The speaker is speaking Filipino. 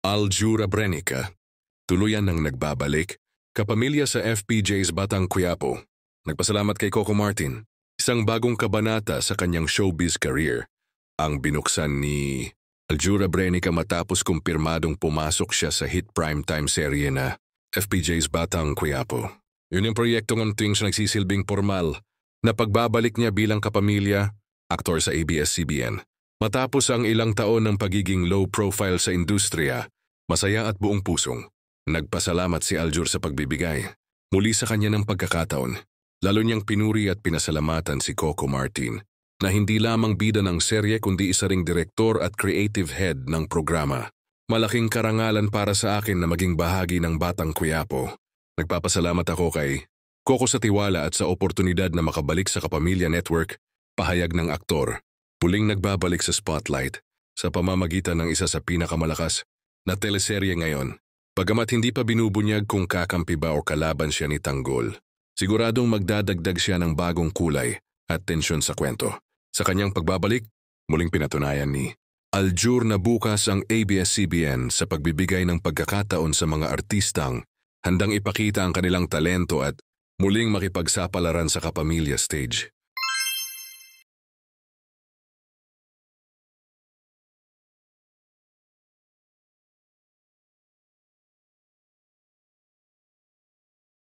Aljura Brenica, tuluyan ng nagbabalik, kapamilya sa FPJ's Batang Quiapo. Nagpasalamat kay Coco Martin, isang bagong kabanata sa kanyang showbiz career, ang binuksan ni Aljura Brenica matapos kumpirmadong pumasok siya sa hit primetime serye na FPJ's Batang Quiapo. Yun yung proyektong tuwing siya nagsisilbing formal na pagbabalik niya bilang kapamilya, aktor sa ABS-CBN. Matapos ang ilang taon ng pagiging low profile sa industriya, masaya at buong pusong nagpasalamat si Aljur sa pagbibigay muli sa kanya ng pagkakataon. Lalo niyang pinuri at pinasalamatan si Coco Martin na hindi lamang bida ng serye kundi isa ring direktor at creative head ng programa. Malaking karangalan para sa akin na maging bahagi ng Batang Quiapo. Nagpapasalamat ako kay Coco sa tiwala at sa oportunidad na makabalik sa Kapamilya Network, pahayag ng aktor. Muling nagbabalik sa spotlight sa pamamagitan ng isa sa pinakamalakas na teleserye ngayon. Bagamat hindi pa binubunyag kung kakampi ba o kalaban siya ni Tanggol, siguradong magdadagdag siya ng bagong kulay at tensyon sa kwento. Sa kanyang pagbabalik, muling pinatunayan ni Aljur na bukas ang ABS-CBN sa pagbibigay ng pagkakataon sa mga artistang handang ipakita ang kanilang talento at muling makipagsapalaran sa kapamilya stage.